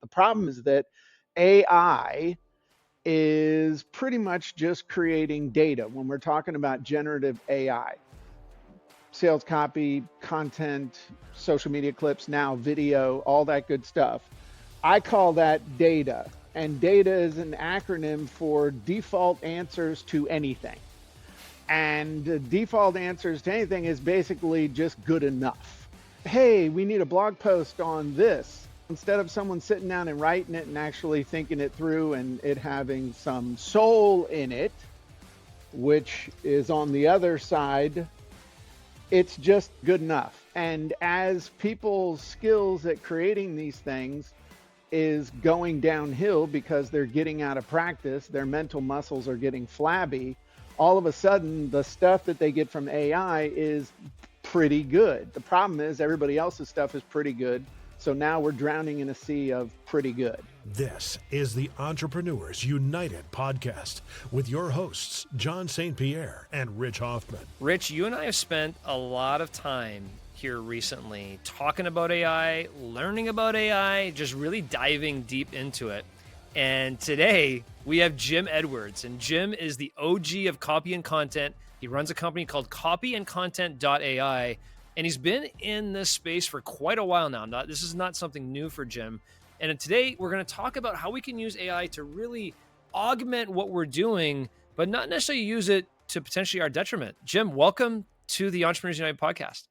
The problem is that AI is pretty much just creating data when we're talking about generative AI. Sales copy, content, social media clips, now video, all that good stuff. I call that data. And data is an acronym for default answers to anything. And default answers to anything is basically just good enough. Hey, we need a blog post on this. Instead of someone sitting down and writing it and actually thinking it through and it having some soul in it, which is on the other side, it's just good enough. And as people's skills at creating these things is going downhill because they're getting out of practice, their mental muscles are getting flabby, all of a sudden the stuff that they get from AI is pretty good. The problem is everybody else's stuff is pretty good. So now we're drowning in a sea of pretty good. This is the Entrepreneurs United podcast with your hosts, John St. Pierre and Rich Hoffman. Rich, you and I have spent a lot of time here recently talking about AI, learning about AI, just really diving deep into it. And today we have Jim Edwards, and Jim is the OG of copy and content. He runs a company called copyandcontent.ai, and he's been in this space for quite a while now. This is not something new for Jim. And today we're going to talk about how we can use AI to really augment what we're doing, but not necessarily use it to potentially our detriment. Jim, welcome to the Entrepreneurs United podcast.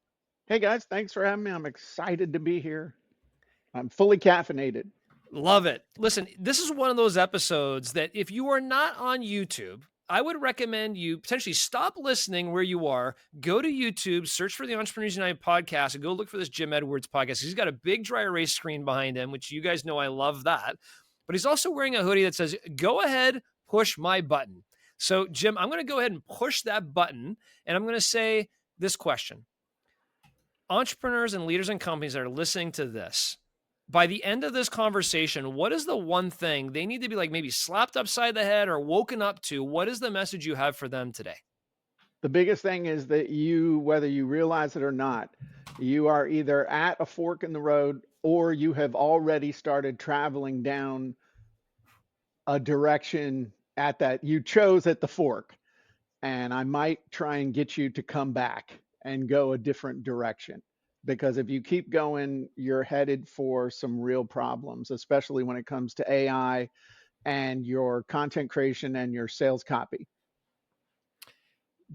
Hey guys, thanks for having me. I'm excited to be here. I'm fully caffeinated. Love it. Listen, this is one of those episodes that if you are not on YouTube, I would recommend you potentially stop listening where you are, go to YouTube, search for the Entrepreneurs United podcast, and go look for this Jim Edwards podcast. He's got a big dry erase screen behind him, which you guys know I love that. But he's also wearing a hoodie that says, "Go ahead, push my button." So, Jim, I'm going to go ahead and push that button, and I'm going to say this question. Entrepreneurs and leaders and companies that are listening to this, by the end of this conversation, what is the one thing they need to be like maybe slapped upside the head or woken up to? What is the message you have for them today? The biggest thing is that you, whether you realize it or not, you are either at a fork in the road or you have already started traveling down a direction at that you chose at the fork. And I might try and get you to come back and go a different direction. Because if you keep going, you're headed for some real problems, especially when it comes to AI and your content creation and your sales copy.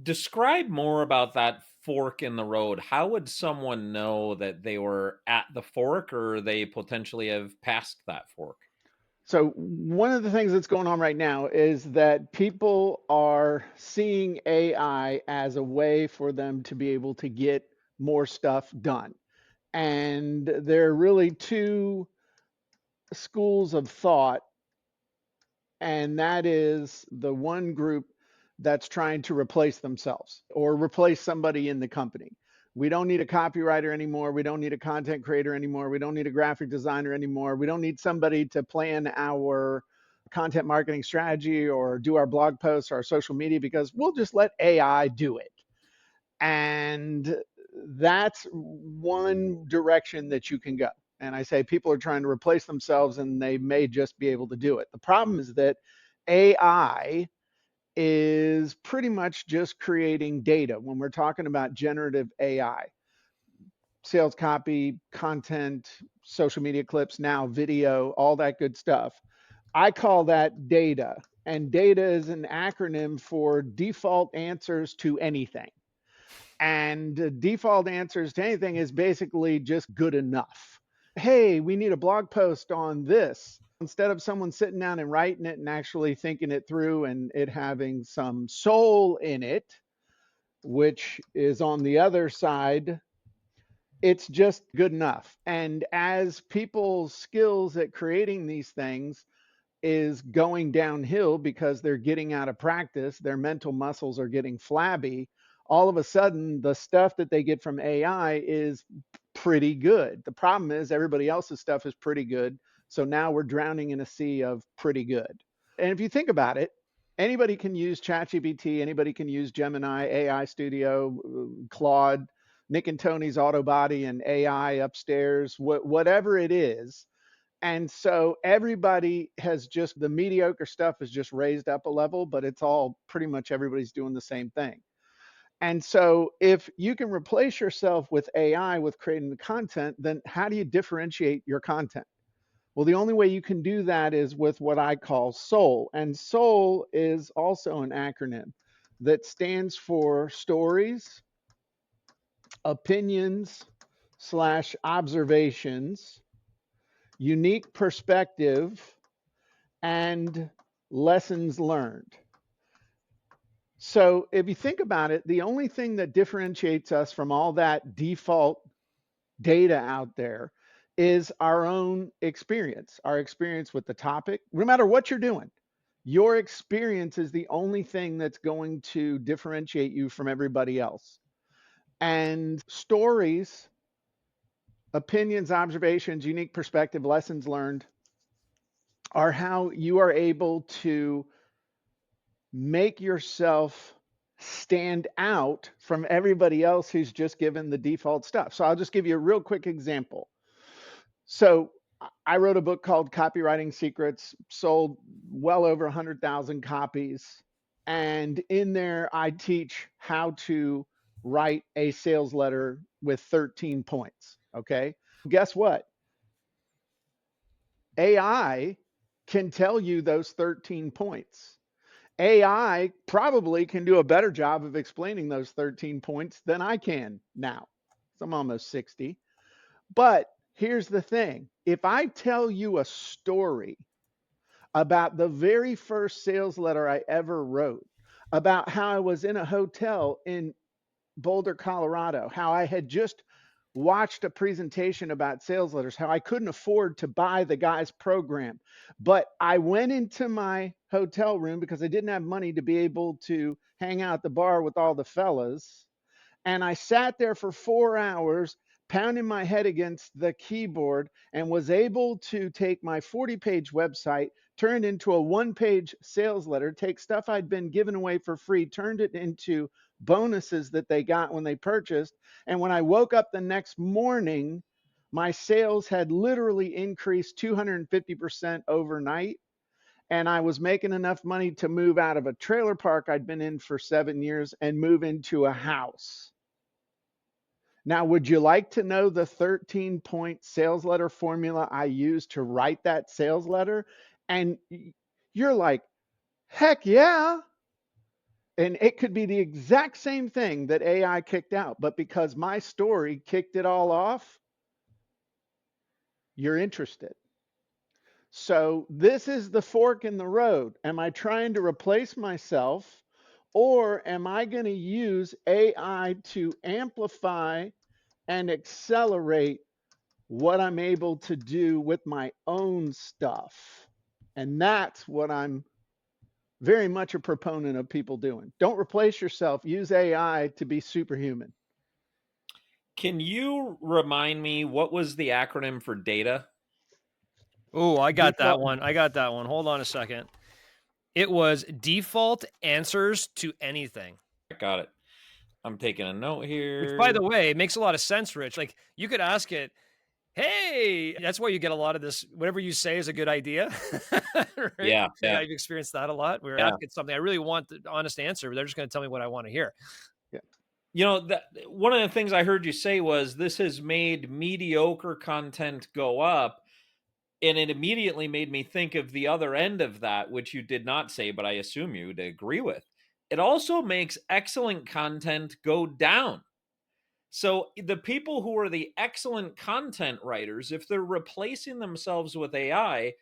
Describe more about that fork in the road. How would someone know that they were at the fork or they potentially have passed that fork? So, one of the things that's going on right now is that people are seeing AI as a way for them to be able to get more stuff done. And there are really two schools of thought, and that is the one group that's trying to replace themselves or replace somebody in the company. We don't need a copywriter anymore. We don't need a content creator anymore. We don't need a graphic designer anymore. We don't need somebody to plan our content marketing strategy or do our blog posts or our social media because we'll just let AI do it. And that's one direction that you can go. And I say people are trying to replace themselves and they may just be able to do it. The problem is that AI is pretty much just creating data when we're talking about generative AI. Sales copy, content, social media clips, now video, all that good stuff. I call that data. And data is an acronym for default answers to anything. And default answers to anything is basically just good enough. Hey, we need a blog post on this. Instead of someone sitting down and writing it and actually thinking it through and it having some soul in it, which is on the other side, it's just good enough. And as people's skills at creating these things is going downhill because they're getting out of practice, their mental muscles are getting flabby, all of a sudden the stuff that they get from AI is pretty good. The problem is everybody else's stuff is pretty good. So now we're drowning in a sea of pretty good. And if you think about it, anybody can use ChatGPT, anybody can use Gemini, AI Studio, Claude, Nick and Tony's Autobody and AI upstairs, whatever it is. And so everybody has just, the mediocre stuff is just raised up a level, but it's all pretty much everybody's doing the same thing. And so if you can replace yourself with AI with creating the content, then how do you differentiate your content? Well, the only way you can do that is with what I call SOUL. And SOUL is also an acronym that stands for stories, opinions slash observations, unique perspective, and lessons learned. So if you think about it, the only thing that differentiates us from all that default data out there is our own experience, our experience with the topic. No matter what you're doing, your experience is the only thing that's going to differentiate you from everybody else. And stories, opinions, observations, unique perspective, lessons learned are how you are able to make yourself stand out from everybody else who's just given the default stuff. So I'll just give you a real quick example. So I wrote a book called Copywriting Secrets, sold well over 100,000 copies. And in there, I teach how to write a sales letter with 13 points. Okay. Guess what? AI can tell you those 13 points. AI probably can do a better job of explaining those 13 points than I can now. So I'm almost 60. But here's the thing, if I tell you a story about the very first sales letter I ever wrote, about how I was in a hotel in Boulder, Colorado, how I had just watched a presentation about sales letters, how I couldn't afford to buy the guy's program, but I went into my hotel room because I didn't have money to be able to hang out at the bar with all the fellas. And I sat there for 4 hours, pounding my head against the keyboard, and was able to take my 40-page website, turn it into a one-page sales letter, take stuff I'd been giving away for free, turned it into bonuses that they got when they purchased. And when I woke up the next morning, my sales had literally increased 250% overnight. And I was making enough money to move out of a trailer park I'd been in for 7 years and move into a house. Now, would you like to know the 13-point sales letter formula I used to write that sales letter? And you're like, heck yeah. And it could be the exact same thing that AI kicked out, but because my story kicked it all off, you're interested. So this is the fork in the road. Am I trying to replace myself, or am I going to use AI to amplify and accelerate what I'm able to do with my own stuff? And that's what I'm very much a proponent of people doing. Don't replace yourself. Use AI to be superhuman. Can you remind me what was the acronym for data? Oh, I got that Default. one. I got that one. Hold on a second. It was default answers to anything. Got it. I'm taking a note here. Which, by the way, makes a lot of sense, Rich. Like, you could ask it, hey, that's why you get a lot of this. Whatever you say is a good idea, right? Yeah, yeah. I've experienced that a lot. We're Yeah. asking something I really want the honest answer, but they're just going to tell me what I want to hear. Yeah. You know, that one of the things I heard you say was this has made mediocre content go up. And it immediately made me think of the other end of that, which you did not say, but I assume you would agree with. It also makes excellent content go down. So the people who are the excellent content writers, if they're replacing themselves with AI,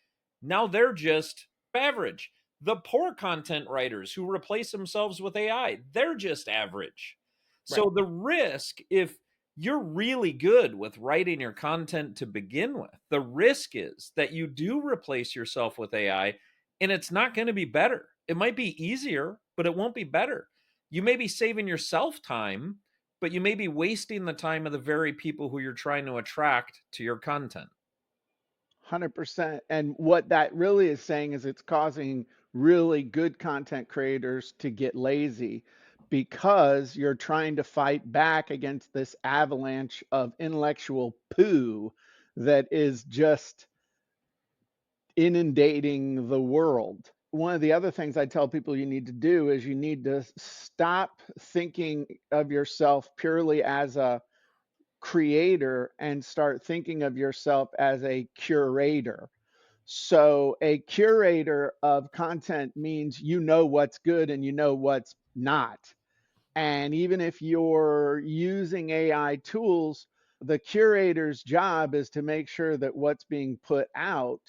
now they're just average. The poor content writers who replace themselves with AI, they're just average. So Right. the risk, if you're really good with writing your content to begin with, the risk is that you do replace yourself with AI and it's not going to be better. It might be easier, but it won't be better. You may be saving yourself time, but you may be wasting the time of the very people who you're trying to attract to your content. 100%. And what that really is saying is it's causing really good content creators to get lazy because you're trying to fight back against this avalanche of intellectual poo that is just inundating the world. One of the other things I tell people you need to do is you need to stop thinking of yourself purely as a creator and start thinking of yourself as a curator. So, a curator of content means you know what's good and you know what's not. And even if you're using AI tools, the curator's job is to make sure that what's being put out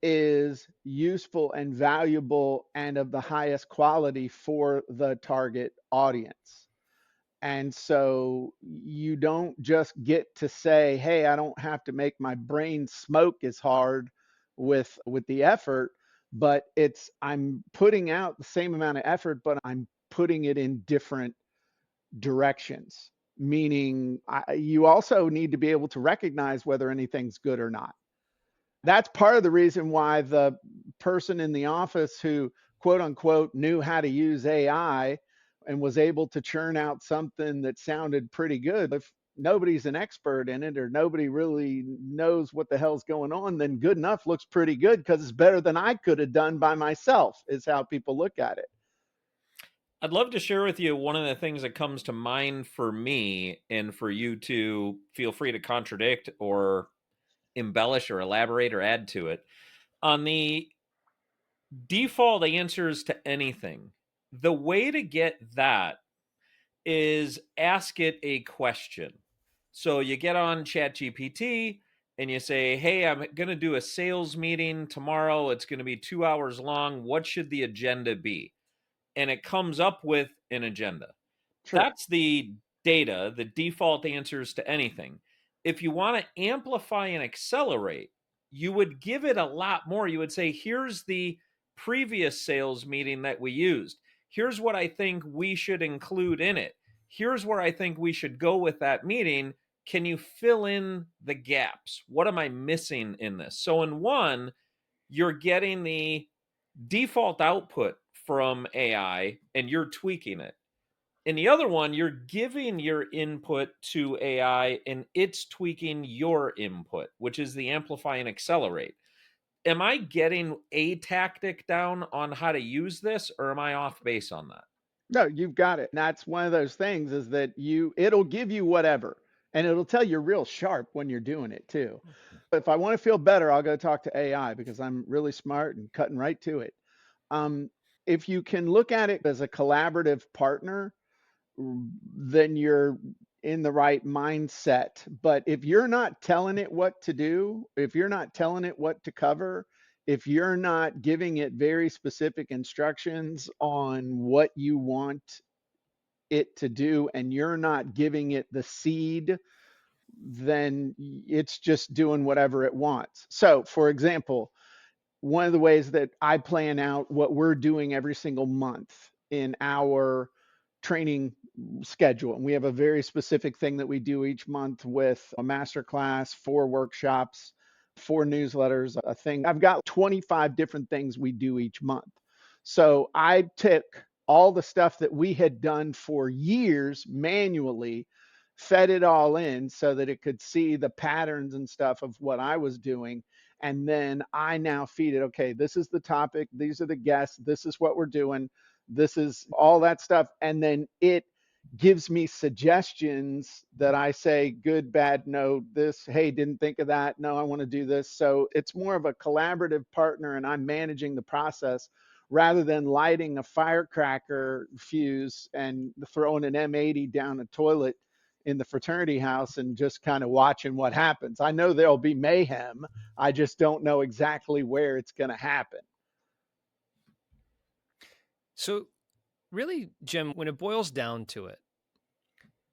is useful and valuable and of the highest quality for the target audience. And so you don't just get to say, "Hey, I don't have to make my brain smoke as hard with the effort," but it's I'm putting out the same amount of effort, but I'm putting it in different directions. Meaning, you also need to be able to recognize whether anything's good or not. That's part of the reason why the person in the office who quote unquote knew how to use AI and was able to churn out something that sounded pretty good, if nobody's an expert in it or nobody really knows what the hell's going on, then good enough looks pretty good because it's better than I could have done by myself, is how people look at it. I'd love to share with you one of the things that comes to mind for me, and for you to feel free to contradict or embellish or elaborate or add to it. On the default answers to anything, the way to get that is ask it a question. So you get on ChatGPT and you say, "Hey, I'm going to do a sales meeting tomorrow. It's going to be 2 hours long. What should the agenda be?" And it comes up with an agenda. Sure. That's the data, the default answers to anything. If you want to amplify and accelerate, you would give it a lot more. You would say, "Here's the previous sales meeting that we used. Here's what I think we should include in it. Here's where I think we should go with that meeting. Can you fill in the gaps? What am I missing in this?" So, in one, you're getting the default output from AI and you're tweaking it. In the other one, you're giving your input to AI and it's tweaking your input, which is the amplify and accelerate. Am I getting a tactic down on how to use this, or am I off base on that? No, you've got it. And that's one of those things is that it'll give you whatever and it'll tell you real sharp when you're doing it too. If I want to feel better, I'll go talk to AI because I'm really smart and cutting right to it. Um, if you can look at it as a collaborative partner, then you're in the right mindset. But if you're not telling it what to do, if you're not telling it what to cover, if you're not giving it very specific instructions on what you want it to do, and you're not giving it the seed, then it's just doing whatever it wants. So, for example, one of the ways that I plan out what we're doing every single month in our training schedule. And we have a very specific thing that we do each month with a master class, 4 workshops, 4 newsletters, a thing. I've got 25 different things we do each month. So I took all the stuff that we had done for years manually, fed it all in so that it could see the patterns and stuff of what I was doing. And then I now feed it, okay, this is the topic, these are the guests, this is what we're doing, this is all that stuff. And then it gives me suggestions that I say, good, bad, no, this, hey, didn't think of that. No, I want to do this. So it's more of a collaborative partner and I'm managing the process rather than lighting a firecracker fuse and throwing an M80 down a toilet in the fraternity house and just kind of watching what happens. I know there'll be mayhem. I just don't know exactly where it's going to happen. So, really, Jim, when it boils down to it,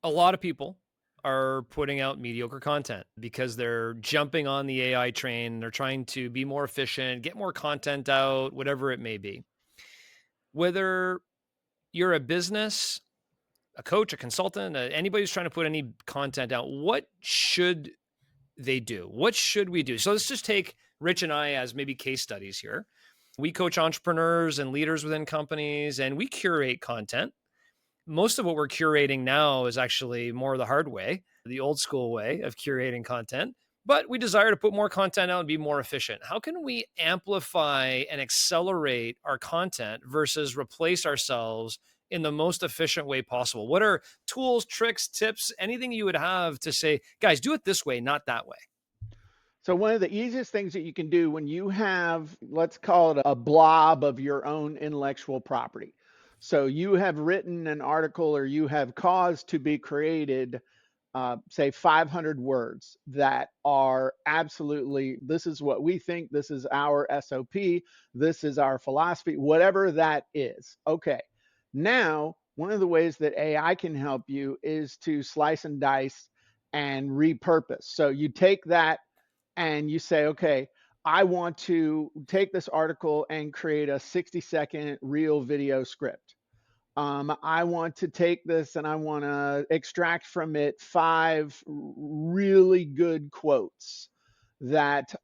a lot of people are putting out mediocre content because they're jumping on the AI train. They're trying to be more efficient, get more content out, whatever it may be. Whether you're a business, a coach, a consultant, anybody who's trying to put any content out, what should they do? What should we do? So let's just take Rich and I as maybe case studies here. We coach entrepreneurs and leaders within companies, and we curate content. Most of what we're curating now is actually more the hard way, the old school way of curating content. but we desire to put more content out and be more efficient. How can we amplify and accelerate our content versus replace ourselves in the most efficient way possible? What are tools, tricks, tips, anything you would have to say, guys, do it this way, not that way? So one of the easiest things that you can do when you have, let's call it a blob of your own intellectual property. So you have written an article or you have caused to be created, say 500 words that are absolutely, this is what we think, this is our SOP, this is our philosophy, whatever that is. Okay. Now, one of the ways that AI can help you is to slice and dice and repurpose. So you take that and you say, okay, I want to take this article and create a 60-second real video script. I want to take this and I want to extract from it 5 really good quotes that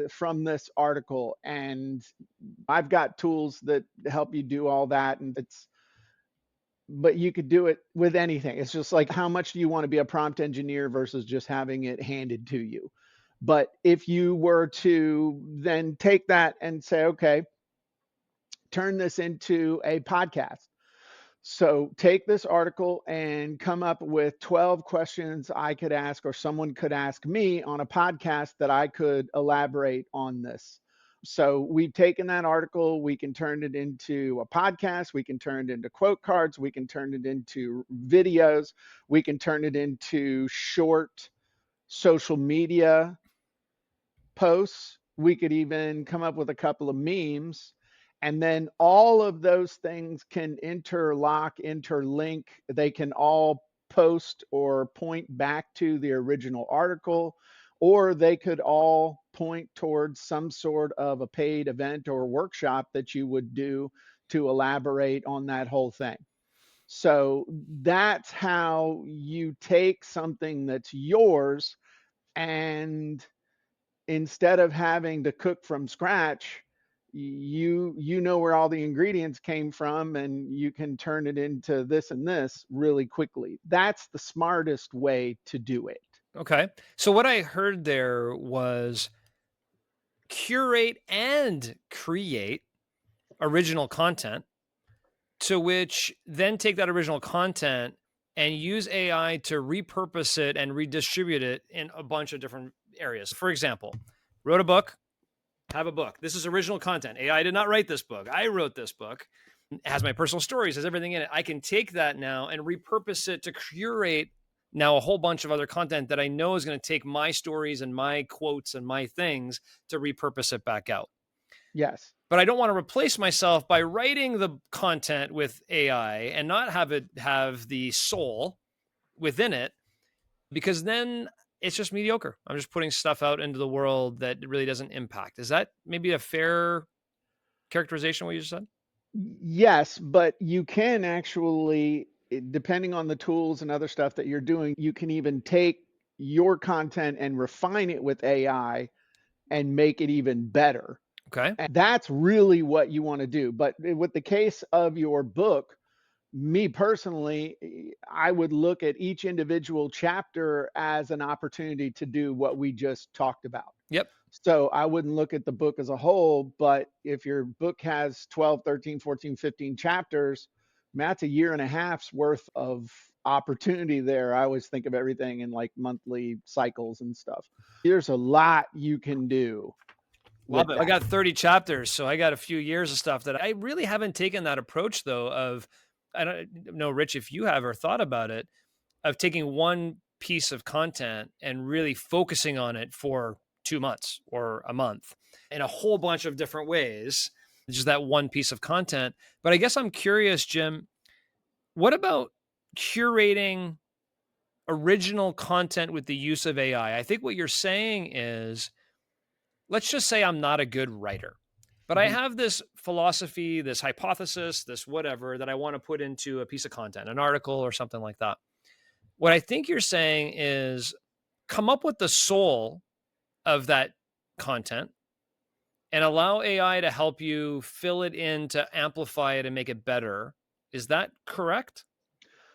from this article. And I've got tools that help you do all that. And but you could do it with anything. It's just like, how much do you want to be a prompt engineer versus just having it handed to you? But if you were to then take that and say, okay, turn this into a podcast. So take this article and come up with 12 questions I could ask or someone could ask me on a podcast that I could elaborate on this. So we've taken that article, we can turn it into a podcast, we can turn it into quote cards, we can turn it into videos, we can turn it into short social media posts. We could even come up with a couple of memes. And then all of those things can interlock, interlink. They can all post or point back to the original article, or they could all point towards some sort of a paid event or workshop that you would do to elaborate on that whole thing. So that's how you take something that's yours and instead of having to cook from scratch, you know where all the ingredients came from and you can turn it into this and this really quickly. That's the smartest way to do it. Okay. So what I heard there was curate and create original content, to which then take that original content and use AI to repurpose it and redistribute it in a bunch of different areas. For example, wrote a book, have a book. This is original content. AI did not write this book. I wrote this book. It has my personal stories, has everything in it. I can take that now and repurpose it to curate now a whole bunch of other content that I know is going to take my stories and my quotes and my things to repurpose it back out. Yes. But I don't want to replace myself by writing the content with AI and not have it have the soul within it, because then it's just mediocre. I'm just putting stuff out into the world that really doesn't impact. Is that maybe a fair characterization of what you just said? Yes, but you can actually, depending on the tools and other stuff that you're doing, you can even take your content and refine it with AI and make it even better. Okay. And that's really what you want to do. But with the case of your book, me personally, I would look at each individual chapter as an opportunity to do what we just talked about. Yep. So I wouldn't look at the book as a whole, but if your book has 12, 13, 14, 15 chapters, that's a year and a half's worth of opportunity there. I always think of everything in like monthly cycles and stuff. There's a lot you can do with Love it. I that. got 30 chapters, so I got a few years of stuff that I really haven't taken that approach though of, I don't know, Rich, if you have or thought about it, of taking one piece of content and really focusing on it for 2 months or a month in a whole bunch of different ways, just that one piece of content. But I guess I'm curious, Jim, what about curating original content with the use of AI? I think what you're saying is, let's just say I'm not a good writer, but I Mhm. have this philosophy, this hypothesis, this whatever that I want to put into a piece of content, an article or something like that. What I think you're saying is come up with the soul of that content and allow AI to help you fill it in to amplify it and make it better. Is that correct?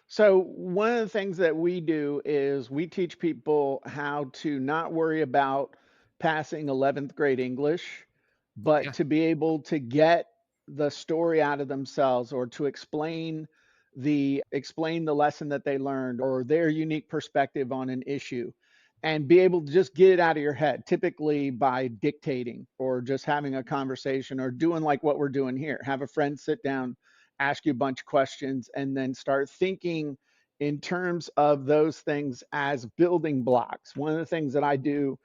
So, one of the things that we do is we teach people how to not worry about passing 11th grade English, but Yeah. to be able to get the story out of themselves or to explain the lesson that they learned or their unique perspective on an issue and be able to just get it out of your head, typically by dictating or just having a conversation or doing like what we're doing here. Have a friend sit down, ask you a bunch of questions, and then start thinking in terms of those things as building blocks. One of the things that I do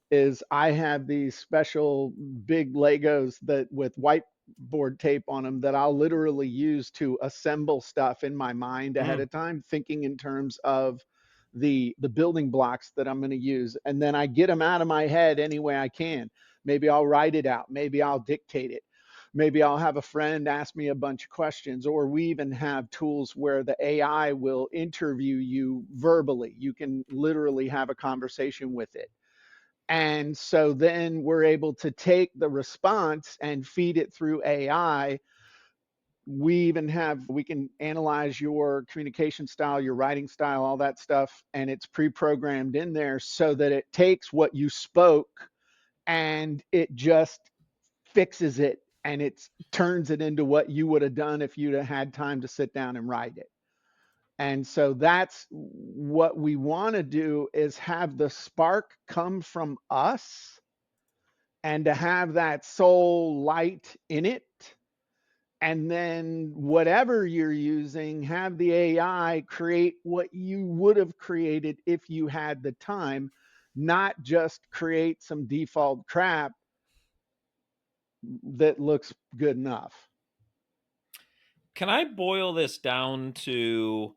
is I have these special big Legos that with whiteboard tape on them that I'll literally use to assemble stuff in my mind ahead Mm. of time, thinking in terms of the building blocks that I'm going to use, and then I get them out of my head any way I can. Maybe I'll write it out, maybe I'll dictate it, maybe I'll have a friend ask me a bunch of questions, or we even have tools where the AI will interview you verbally. You can literally have a conversation with it. And so then we're able to take the response and feed it through AI. We can analyze your communication style, your writing style, all that stuff, and it's pre-programmed in there so that it takes what you spoke and it just fixes it and it turns it into what you would have done if you'd have had time to sit down and write it. And so that's what we want to do, is have the spark come from us and to have that soul light in it. And then whatever you're using, have the AI create what you would have created if you had the time, not just create some default crap that looks good enough. Can I boil this down to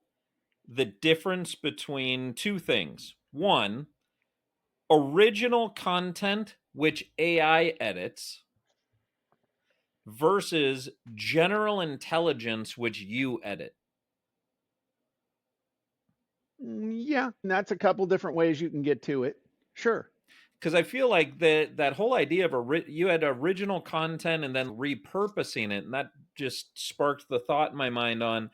the difference between two things? One, original content, which AI edits, versus general intelligence, which you edit. Yeah, and that's a couple different ways you can get to it. Sure. Because I feel like that whole idea of you had original content and then repurposing it, and that just sparked the thought in my mind on,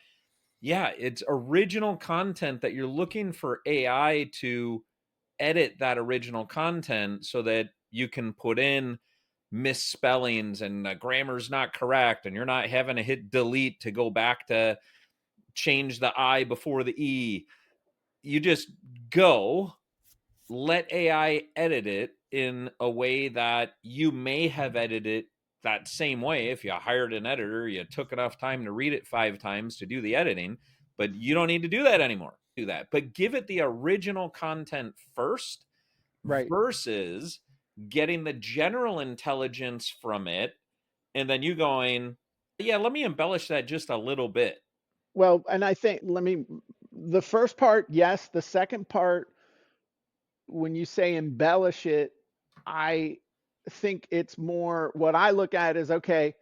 yeah, it's original content that you're looking for AI to edit that original content so that you can put in misspellings and grammar's not correct and you're not having to hit delete to go back to change the I before the E. You just go, let AI edit it in a way that you may have edited it that same way. If you hired an editor, you took enough time to read it 5 times to do the editing, but you don't need to do that anymore. Do that, but give it the original content first Right. versus getting the general intelligence from it and then you going, yeah, let me embellish that just a little bit. Well, and I think, the first part, yes. The second part, when you say embellish it, I think it's more what I look at is, okay,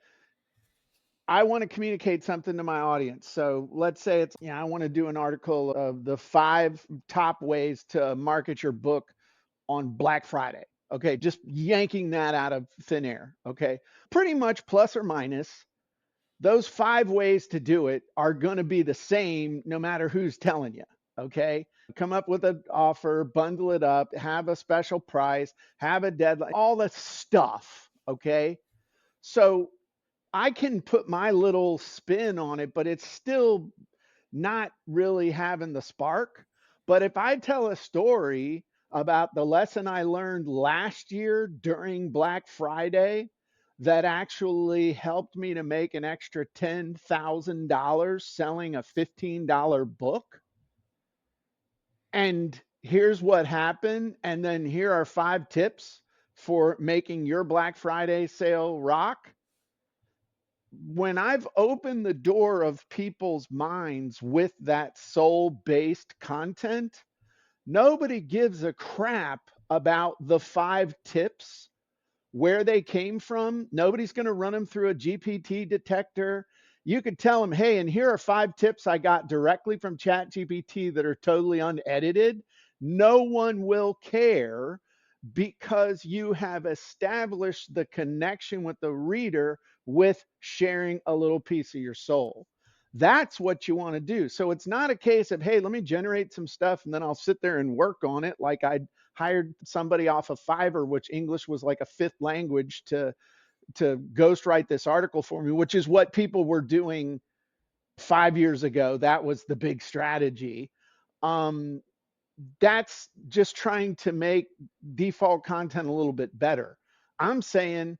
I want to communicate something to my audience. So let's say I want to do an article of the 5 top ways to market your book on Black Friday. Okay, just yanking that out of thin air. Okay, pretty much plus or minus, those 5 ways to do it are going to be the same no matter who's telling you. Okay, come up with an offer, bundle it up, have a special price, have a deadline, all that stuff. Okay, so I can put my little spin on it, but it's still not really having the spark. But if I tell a story about the lesson I learned last year during Black Friday that actually helped me to make an extra $10,000 selling a $15 book, and here's what happened, and then here are 5 tips for making your Black Friday sale rock. When I've opened the door of people's minds with that soul based content, nobody gives a crap about the 5 tips, where they came from. Nobody's going to run them through a GPT detector. You could tell them, hey, and here are 5 tips I got directly from ChatGPT that are totally unedited. No one will care because you have established the connection with the reader with sharing a little piece of your soul. That's what you want to do. So it's not a case of, hey, let me generate some stuff and then I'll sit there and work on it. Like I hired somebody off of Fiverr, which English was like a fifth language, to ghostwrite this article for me, which is what people were doing 5 years ago. That was the big strategy. Um, that's just trying to make default content a little bit better. I'm saying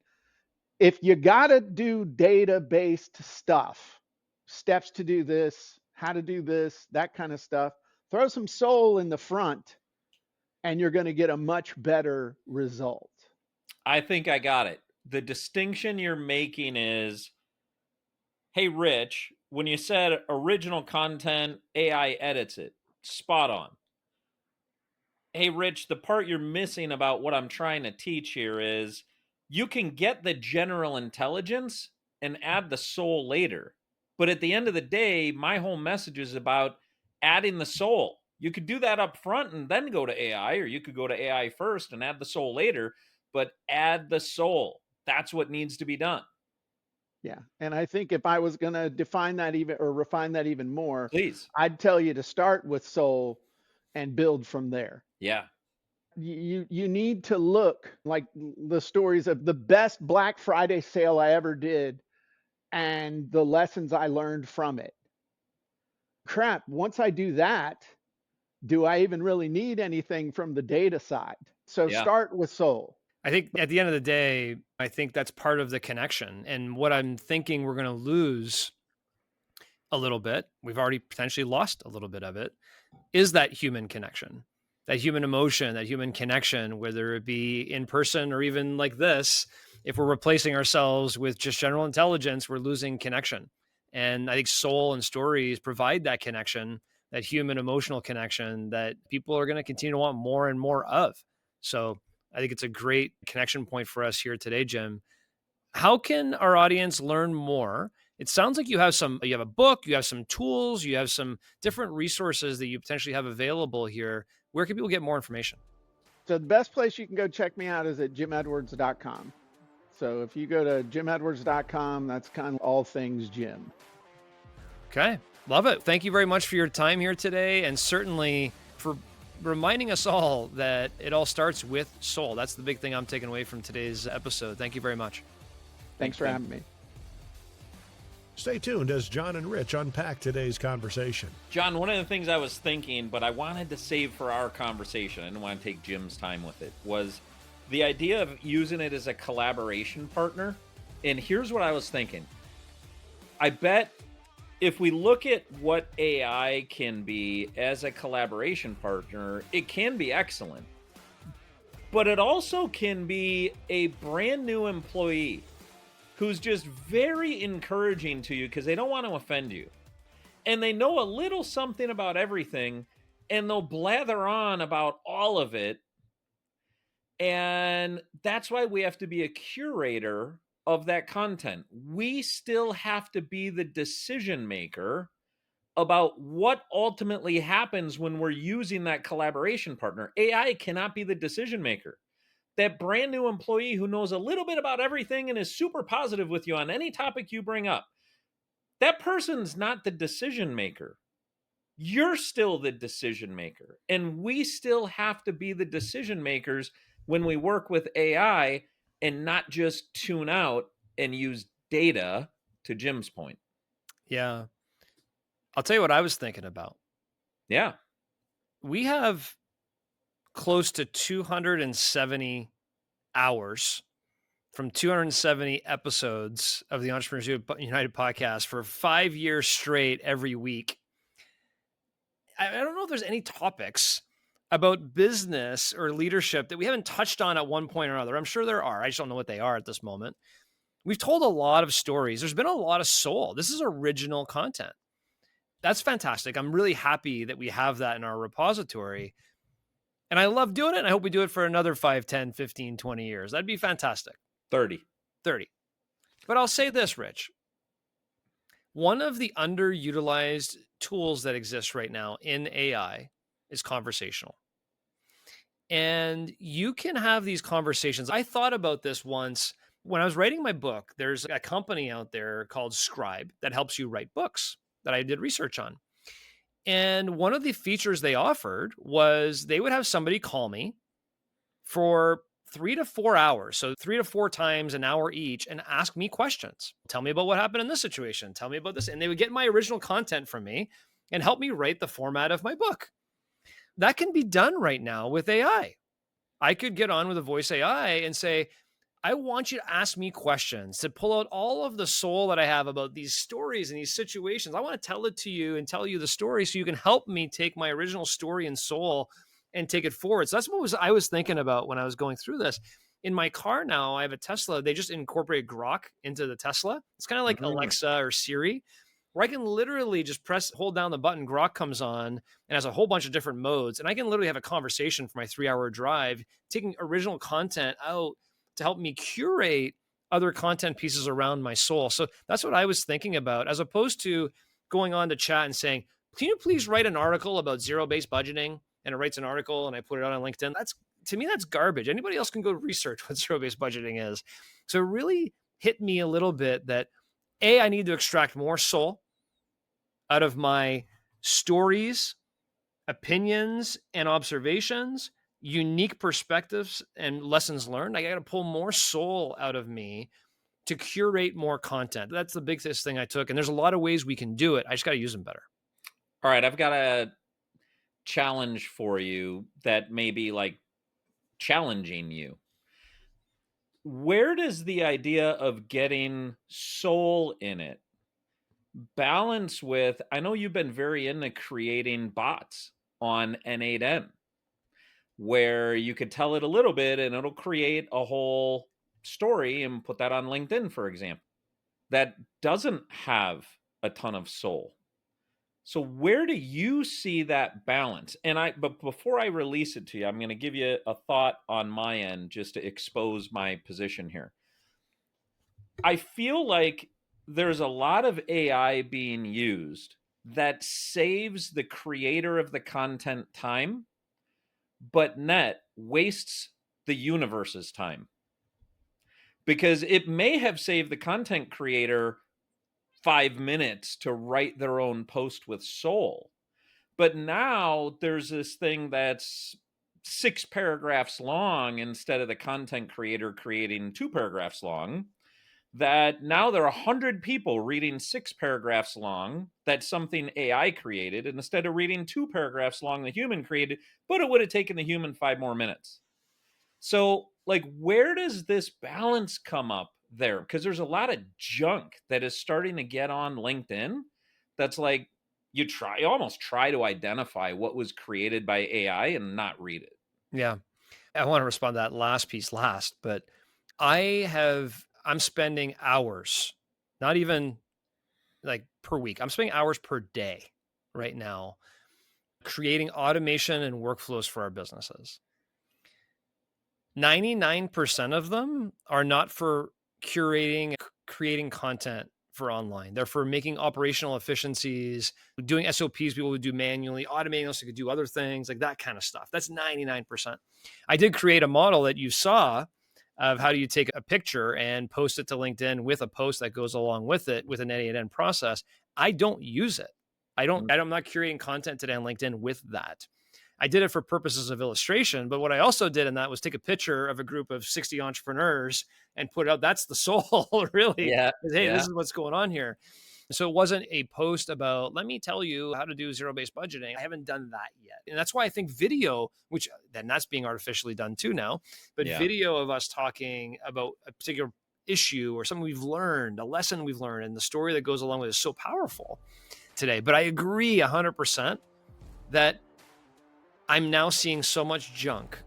if you got to do data based stuff, steps to do this, how to do this, that kind of stuff, throw some soul in the front and you're going to get a much better result. I think I got it. The distinction you're making is, hey, Rich, when you said original content, AI edits it. Spot on. Hey, Rich, the part you're missing about what I'm trying to teach here is you can get the general intelligence and add the soul later. But at the end of the day, my whole message is about adding the soul. You could do that up front and then go to AI, or you could go to AI first and add the soul later, but add the soul. That's what needs to be done. Yeah. And I think if I was going to define that even or refine that even more, Please. I'd tell you to start with soul and build from there. Yeah. You need to look like the stories of the best Black Friday sale I ever did and the lessons I learned from it. Crap, once I do that, do I even really need anything from the data side? So Yeah. start with soul. I think at the end of the day, I think that's part of the connection. And what I'm thinking we're going to lose a little bit, we've already potentially lost a little bit of it, is that human connection, that human emotion, that human connection, whether it be in person or even like this. If we're replacing ourselves with just general intelligence, we're losing connection. And I think soul and stories provide that connection, that human emotional connection that people are going to continue to want more and more of. So I think it's a great connection point for us here today, Jim. How can our audience learn more? It sounds like you have a book, you have some tools, you have some different resources that you potentially have available here. Where can people get more information? So the best place you can go check me out is at jimedwards.com. So if you go to jimedwards.com, that's kind of all things Jim. Okay. Love it. Thank you very much for your time here today, and certainly for reminding us all that it all starts with soul. That's the big thing I'm taking away from today's episode. Thank you very much. Thanks for having me. Stay tuned as John and Rich unpack today's conversation. John, one of the things I was thinking, but I wanted to save for our conversation, I didn't want to take Jim's time with it, was the idea of using it as a collaboration partner. And here's what I was thinking. I bet if we look at what AI can be as a collaboration partner, it can be excellent. But it also can be a brand new employee who's just very encouraging to you because they don't want to offend you. And they know a little something about everything, and they'll blather on about all of it. And that's why we have to be a curator of that content. We still have to be the decision maker about what ultimately happens when we're using that collaboration partner. AI cannot be the decision maker. That brand new employee who knows a little bit about everything and is super positive with you on any topic you bring up, that person's not the decision maker. You're still the decision maker. And we still have to be the decision makers when we work with AI and not just tune out and use data, to Jim's point. Yeah. I'll tell you what I was thinking about. Yeah. We have close to 270 hours from 270 episodes of the Entrepreneurs United podcast for 5 years straight every week. I don't know if there's any topics about business or leadership that we haven't touched on at one point or another. I'm sure there are. I just don't know what they are at this moment. We've told a lot of stories. There's been a lot of soul. This is original content. That's fantastic. I'm really happy that we have that in our repository. And I love doing it. And I hope we do it for another 5, 10, 15, 20 years. That'd be fantastic. 30. But I'll say this, Rich. One of the underutilized tools that exists right now in AI is conversational. And you can have these conversations. I thought about this once when I was writing my book. There's a company out there called Scribe that helps you write books. that I did research on. And one of the features they offered was they would have somebody call me for 3 to 4 hours. So 3 to 4 times an hour each, and ask me questions. Tell me about what happened in this situation. Tell me about this. And they would get my original content from me and help me write the format of my book. That can be done right now with AI. I could get on with a voice AI and say, I want you to ask me questions to pull out all of the soul that I have about these stories and these situations. I want to tell it to you and tell you the story so you can help me take my original story and soul and take it forward. So that's what I was thinking about when I was going through this. In my car now, I have a Tesla. They just incorporate Grok into the Tesla. It's kind of like Alexa or Siri, where I can literally just hold down the button. Grok comes on and has a whole bunch of different modes. And I can literally have a conversation for my 3-hour drive, taking original content out to help me curate other content pieces around my soul. So that's what I was thinking about, as opposed to going on to chat and saying, can you please write an article about zero-based budgeting? And it writes an article and I put it out on LinkedIn. To me, that's garbage. Anybody else can go research what zero-based budgeting is. So it really hit me a little bit that I need to extract more soul out of my stories, opinions, and observations, unique perspectives and lessons learned. I got to pull more soul out of me to curate more content. That's the biggest thing I took. And there's a lot of ways we can do it. I just got to use them better. All right, I've got a challenge for you that may be like challenging you. Where does the idea of getting soul in it balance with, I know you've been very into creating bots on N8N, where you could tell it a little bit and it'll create a whole story and put that on LinkedIn, for example, that doesn't have a ton of soul. So where do you see that balance? But before I release it to you, I'm going to give you a thought on my end just to expose my position here. I feel like there's a lot of AI being used that saves the creator of the content time, but net wastes the universe's time. Because it may have saved the content creator 5 minutes to write their own post with soul. But now there's this thing that's 6 paragraphs long instead of the content creator creating 2 paragraphs long, that now there are 100 people reading 6 paragraphs long that something AI created, and instead of reading 2 paragraphs long the human created, but it would have taken the human 5 more minutes. So, like, where does this balance come up there? Because there's a lot of junk that is starting to get on LinkedIn that's like, you almost try to identify what was created by AI and not read it. Yeah. I want to respond to that last piece last, but I'm spending hours, not even like per week. I'm spending hours per day right now creating automation and workflows for our businesses. 99% of them are not for curating, creating content for online. They're for making operational efficiencies, doing SOPs people would do manually, automating those so they could do other things, like that kind of stuff. That's 99%. I did create a model that you saw of how do you take a picture and post it to LinkedIn with a post that goes along with it with an N8N process. I don't use it. I'm not curating content today on LinkedIn with that. I did it for purposes of illustration, but what I also did in that was take a picture of a group of 60 entrepreneurs and put it out. That's the soul, really. Yeah. Hey, this is what's going on here. So it wasn't a post about, let me tell you how to do zero-based budgeting. I haven't done that yet. And that's why I think video, which then that's being artificially done too now, but video of us talking about a particular issue or something we've learned, a lesson we've learned, and the story that goes along with it is so powerful today. But I agree 100% that I'm now seeing so much junk,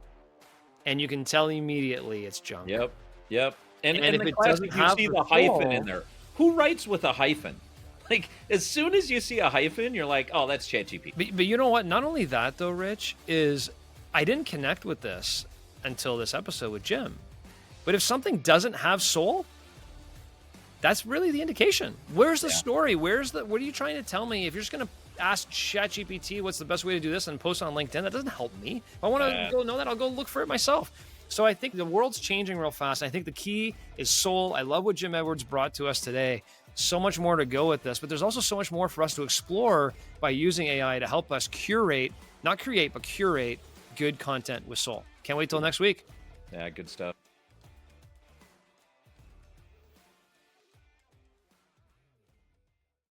and you can tell immediately it's junk. Yep. And if the it classic, doesn't you have see the the hyphen soul- in there. Who writes with a hyphen? Like, as soon as you see a hyphen, you're like, oh, that's ChatGPT. But you know what? Not only that, though, Rich, is I didn't connect with this until this episode with Jim. But if something doesn't have soul, that's really the indication. Where's the story? What are you trying to tell me? If you're just going to ask ChatGPT what's the best way to do this and post on LinkedIn, that doesn't help me. If I want to go know that, I'll go look for it myself. So I think the world's changing real fast. I think the key is soul. I love what Jim Edwards brought to us today. So much more to go with this, but there's also so much more for us to explore by using AI to help us curate, not create, but curate good content with soul. Can't wait till next week. Yeah, good stuff.